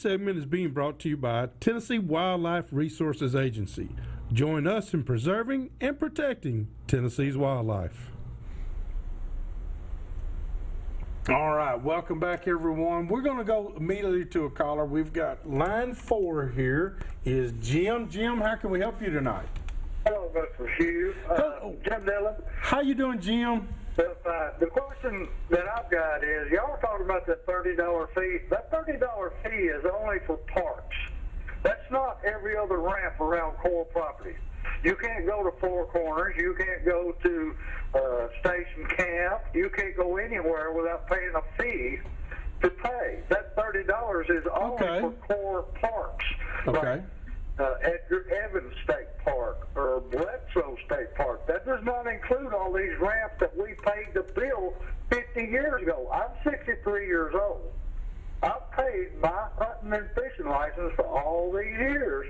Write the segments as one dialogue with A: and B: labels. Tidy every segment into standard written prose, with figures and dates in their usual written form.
A: segment is being brought to you by Tennessee Wildlife Resources Agency. Join us in preserving and protecting Tennessee's wildlife. All right, welcome back, everyone. We're going to go immediately to a caller. We've got line 4 here is Jim. Jim, how can we help you tonight?
B: Hello, Mr. Hugh. Jim Dillon.
A: How you doing, Jim?
B: The question that I've got is, y'all are talking about that $30 fee. That $30 fee is only for parks. That's not every other ramp around core property. You can't go to Four Corners. You can't go to Station Camp. You can't go anywhere without paying a fee to pay. That $30 is only for core parks.
A: Okay.
B: Like Edgar Evans State Park or Bledsoe State Park. That does not include all these ramps that we paid to build 50 years ago. I'm 63 years old. I've paid my hunting and fishing license for all these years,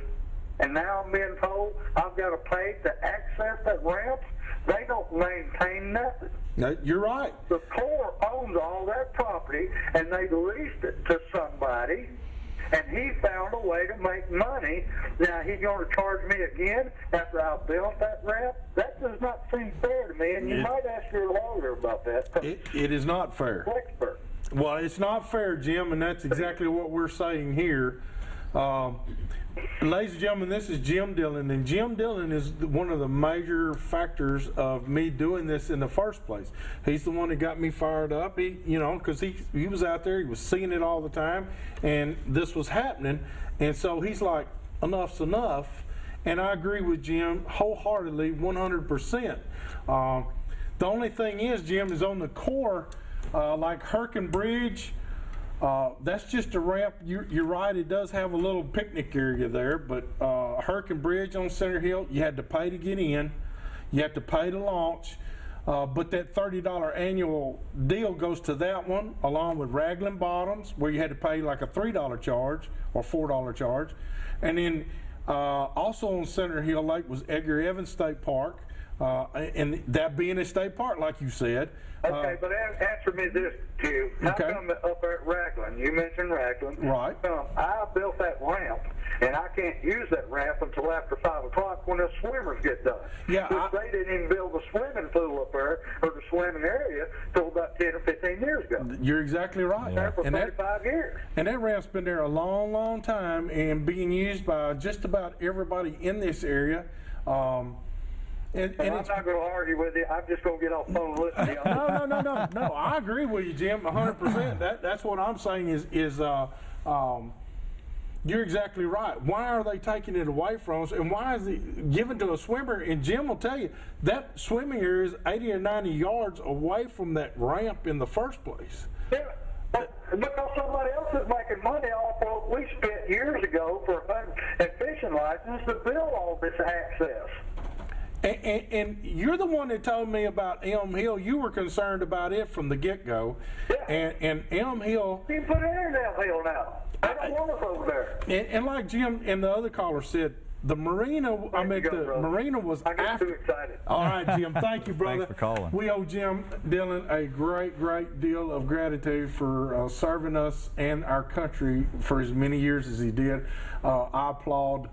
B: and now I'm being told I've got to pay to access that ramp. They don't maintain nothing.
A: No, you're right.
B: The Corps owns all that property, and they leased it to somebody, and he found a way to make money. Now he's going to charge me again after I built that ramp? That does not seem fair to me, and you might ask your lawyer about that.
A: It is not fair.
B: Expert.
A: Well, it's not fair, Jim, and that's exactly what we're saying here. Ladies and gentlemen, this is Jim Dillon, and Jim Dillon is one of the major factors of me doing this in the first place. He's the one that got me fired up, because he was out there, he was seeing it all the time, and this was happening, and so he's like, enough's enough, and I agree with Jim wholeheartedly, 100%. The only thing is, Jim, is on the core, like Hurricane Bridge, that's just a ramp. You're right, it does have a little picnic area there, but Hurricane Bridge on Center Hill, you had to pay to get in, you had to pay to launch, but that $30 annual deal goes to that one, along with Raglan Bottoms, where you had to pay like a $3 charge or $4 charge, and then also on Center Hill Lake was Edgar Evans State Park, and that being a state park, like you said.
B: Okay, but answer me this, Hugh. How come up there at Raglan, you mentioned Raglan.
A: Right.
B: I built that ramp, and I can't use that ramp until after 5 o'clock when the swimmers get done.
A: Yeah.
B: They didn't even build the swimming pool up there, or the swimming area, until about 10 or 15 years ago.
A: You're exactly right.
B: There for 35 years.
A: And that ramp's been there a long, long time and being used by just about everybody in this area. And
B: I'm not going to argue with you. I'm just going to get off the phone and listen to you.
A: No. I agree with you, Jim, 100%. That's what I'm saying is you're exactly right. Why are they taking it away from us, and why is it given to a swimmer? And Jim will tell you that swimming area is 80 or 90 yards away from that ramp in the first place.
B: Yeah. Because somebody else is making money off what we spent years ago for a hunting and fishing license to build all this access.
A: And you're the one that told me about Elm Hill. You were concerned about it from the get-go. Yeah. And Elm Hill...
B: You can put it in Elm Hill now. I don't want us over there.
A: And like Jim and the other caller said, the marina, marina was
B: I get too excited.
A: All right, Jim. Thank you, brother.
C: Thanks for calling.
A: We owe Jim Dillon a great, great deal of gratitude for serving us and our country for as many years as he did. I applaud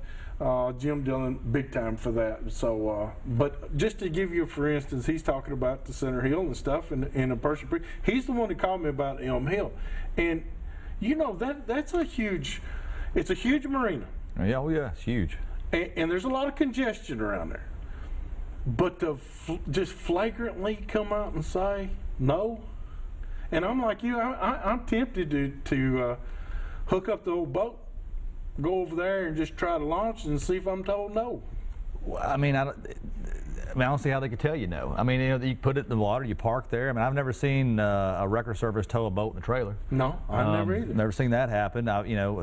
A: Jim Dillon big time for that. So, but just to give you, for instance, he's talking about the Center Hill and stuff, and a person, he's the one that called me about Elm Hill, and that's a huge, it's a huge marina.
C: Yeah, oh yeah, it's huge.
A: And there's a lot of congestion around there. But to just flagrantly come out and say no, and I'm like you, I'm tempted to hook up the old boat, go over there and just try to launch and see if I'm told no.
C: Well, I mean, I don't see how they could tell you no. I mean, you put it in the water, you park there. I mean, I've never seen a wrecker service tow a boat in a trailer.
A: No, I've never either.
C: Never seen that happen.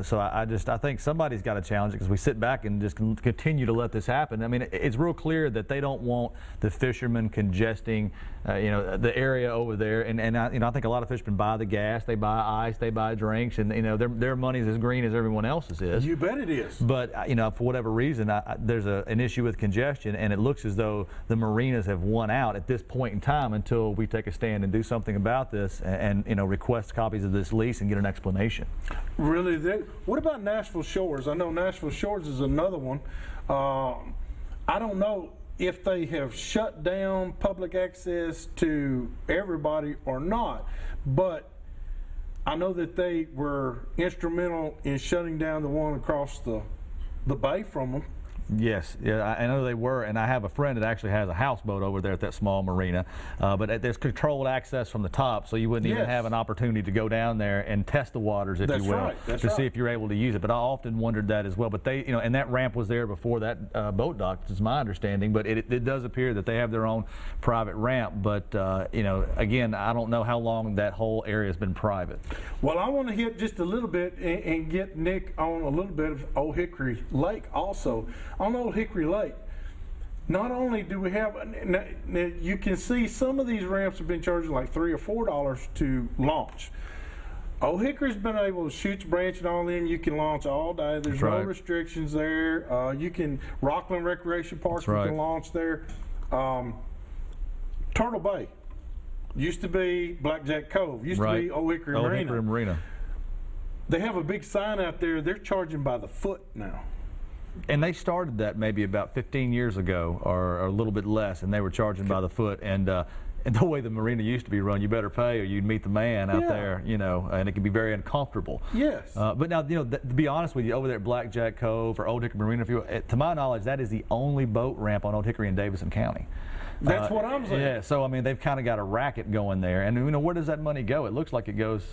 C: So I think somebody's got to challenge it, because we sit back and just continue to let this happen. I mean, it's real clear that they don't want the fishermen congesting, the area over there. And I think a lot of fishermen buy the gas, they buy ice, they buy drinks, and their money's as green as everyone else's is.
A: You bet it is.
C: But for whatever reason, there's an issue with congestion, and it looks as though the marinas have won out at this point in time until we take a stand and do something about this and you know, request copies of this lease and get an explanation.
A: Really? What about Nashville Shores? I know Nashville Shores is another one. I don't know if they have shut down public access to everybody or not, but I know that they were instrumental in shutting down the one across the bay from them.
C: Yes, yeah, I know they were, and I have a friend that actually has a houseboat over there at that small marina, but there's controlled access from the top, so you wouldn't even have an opportunity to go down there and test the waters, if you will, to see if you're able to use it. But I often wondered that as well. But they, you know, and that ramp was there before that boat dock, is my understanding. But it does appear that they have their own private ramp. But you know, again, I don't know how long that whole area has been private.
A: Well, I want to hit just a little bit and get Nick on a little bit of Old Hickory Lake also. On Old Hickory Lake, not only do we have, now you can see some of these ramps have been charging like $3 or $4 to launch. Old Hickory's been able to shoot the branch and all in. You can launch all day. There's no restrictions there. You can, Rockland Recreation Park, you can launch there. Turtle Bay used to be Blackjack Cove, used to be Old Hickory Marina.
C: Hickory Marina.
A: They have a big sign out there. They're charging by the foot now.
C: And they started that maybe about 15 years ago, or a little bit less, and they were charging by the foot. And the way the marina used to be run, you better pay or you'd meet the man out there, you know, and it can be very uncomfortable.
A: Yes.
C: But now, you know, to be honest with you, over there at Blackjack Cove or Old Hickory Marina, to my knowledge, that is the only boat ramp on Old Hickory in Davidson County.
A: That's what I'm saying.
C: Yeah, so I mean, they've kind of got a racket going there. And, you know, where does that money go? It looks like it goes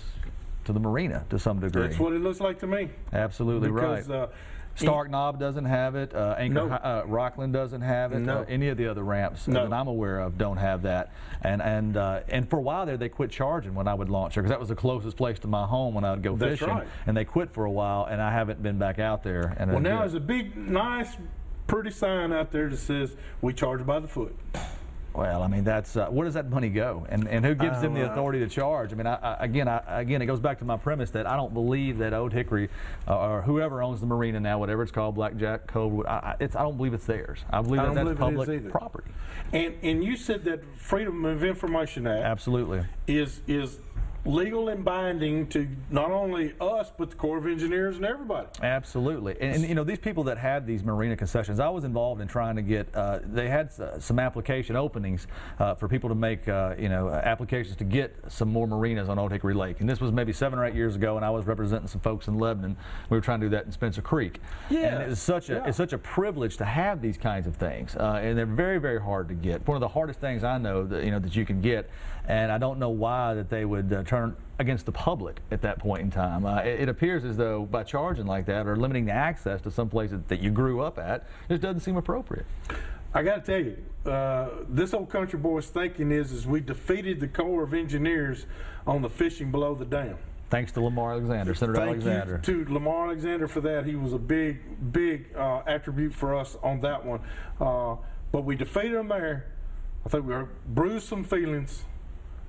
C: to the marina to some degree.
A: That's what it looks like to me.
C: Absolutely right. Stark Knob doesn't have it. Rockland doesn't have it. Any of the other ramps that I'm aware of don't have that. And for a while there, they quit charging when I would launch there, because that was the closest place to my home when I would go fishing. Right. And they quit for a while, and I haven't been back out there. And
A: well, now there's a big, nice, pretty sign out there that says we charge by the foot.
C: Well, I mean, that's where does that money go, and who gives them the authority to charge? I mean, again, it goes back to my premise that I don't believe that Old Hickory or whoever owns the marina now, whatever it's called, Blackjack Cove, I don't believe it's theirs. I believe that's public property.
A: And you said that Freedom of Information Act
C: absolutely
A: is legal and binding to not only us, but the Corps of Engineers and everybody.
C: Absolutely. And you know, these people that have these marina concessions, I was involved in trying to get, they had some application openings for people to make, you know, applications to get some more marinas on Old Hickory Lake. And this was maybe 7 or 8 years ago, and I was representing some folks in Lebanon. We were trying to do that in Spencer Creek. Yeah. And it's such a privilege to have these kinds of things. And they're very, very hard to get. One of the hardest things I know that, you know, that you can get. And I don't know why that they would turn against the public at that point in time. It appears as though by charging like that or limiting the access to some places that you grew up at, just doesn't seem appropriate.
A: I got to tell you, this old country boy's thinking is we defeated the Corps of Engineers on the fishing below the dam.
C: Thanks to Lamar Alexander, Senator Alexander.
A: Thank you to Lamar Alexander for that. He was a big attribute for us on that one. But we defeated them there. I think we bruised some feelings.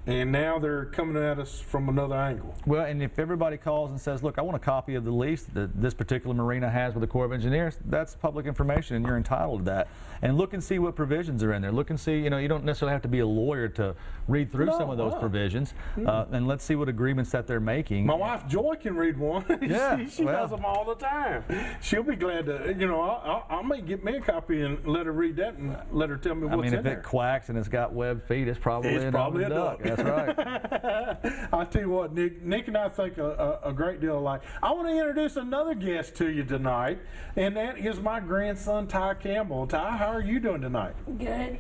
A: And now they're coming at us from another angle.
C: Well, and if everybody calls and says, look, I want a copy of the lease that this particular marina has with the Corps of Engineers, that's public information and you're entitled to that. And look and see what provisions are in there. Look and see, you know, you don't necessarily have to be a lawyer to read through some of those provisions. And let's see what agreements that they're making.
A: My wife Joy can read one.
C: Yeah,
A: she does them all the time. She'll be glad to, you know, I may get me a copy and let her read that and let her tell me what's in there.
C: I mean, if it quacks and it's got webbed feet, it's probably a duck. That's right.
A: I'll tell you what, Nick and I think a great deal alike. I want to introduce another guest to you tonight, and that is my grandson, Todd Campbell. Ty, how are you doing tonight?
D: Good.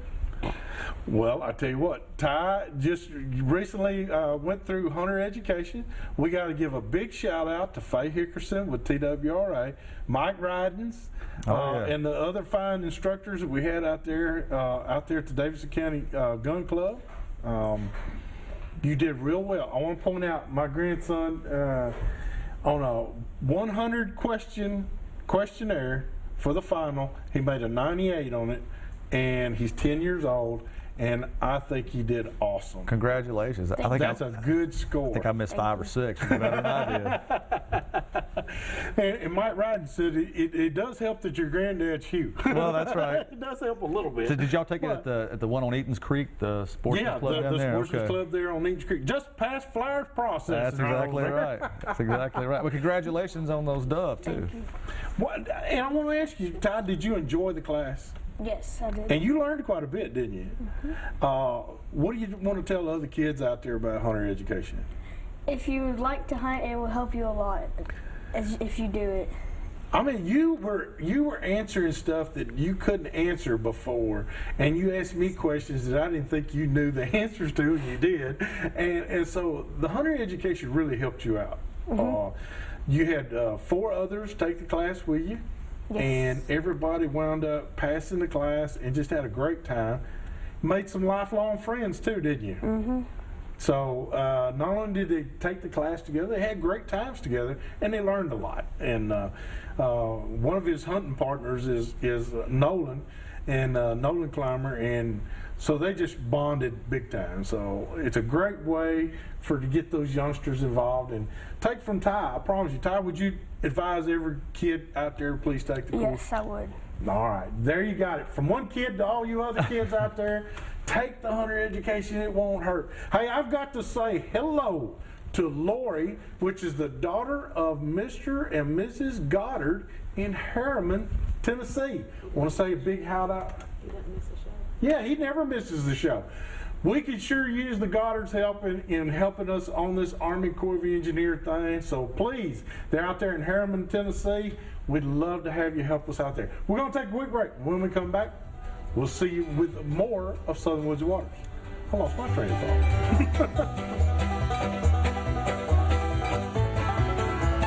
A: Well, I tell you what, Ty just recently went through hunter education. We got to give a big shout out to Faye Hickerson with TWRA, Mike Rydens, and the other fine instructors that we had out there at the Davidson County Gun Club. You did real well. I want to point out my grandson on a 100 question questionnaire for the final, he made a 98 on it, and he's 10 years old, and I think you did awesome.
C: Congratulations. I think
A: that's a good score.
C: I think I missed 5 or 6. You did better than I did.
A: And Mike Ryden said it does help that your granddad's Hugh.
C: Well, that's right.
A: It does help a little bit.
C: So did y'all take it at the one on Eaton's Creek, the sportsman's club down there?
A: Yeah, the sportsman's club there on Eaton's Creek, just past Flowers Processing.
C: That's exactly right. That's exactly right. Well, congratulations on those doves too.
A: And I want to ask you, Todd, did you enjoy the class?
D: Yes, I did.
A: And you learned quite a bit, didn't you? What do you want to tell other kids out there about hunter education?
D: If you would like to hunt, it will help you a lot if you do it.
A: I mean, you were answering stuff that you couldn't answer before, and you asked me questions that I didn't think you knew the answers to, and you did. And so the hunter education really helped you out. You had 4 others take the class with you. Yes. And everybody wound up passing the class and just had a great time. Made some lifelong friends too, didn't you? So not only did they take the class together, they had great times together, and they learned a lot. And one of his hunting partners is Nolan, and Nolan Clymer, and so they just bonded big time. So it's a great way to get those youngsters involved. And take from Ty, I promise you. Ty, would you advise every kid out there, please take the course?
D: Yes, I would.
A: All right, there you got it. From one kid to all you other kids out there, take the hunter education, it won't hurt. Hey, I've got to say hello to Lori, which is the daughter of Mr. and Mrs. Goddard in Harriman, Tennessee. Want to say a big shout out?
E: He doesn't miss a show.
A: Yeah, he never misses the show. We could sure use the Goddards help in helping us on this Army Corps of Engineer thing. So please, they're out there in Harriman, Tennessee. We'd love to have you help us out there. We're going to take a quick break. When we come back, we'll see you with more of Southern Woods and Waters. I lost my train of thought.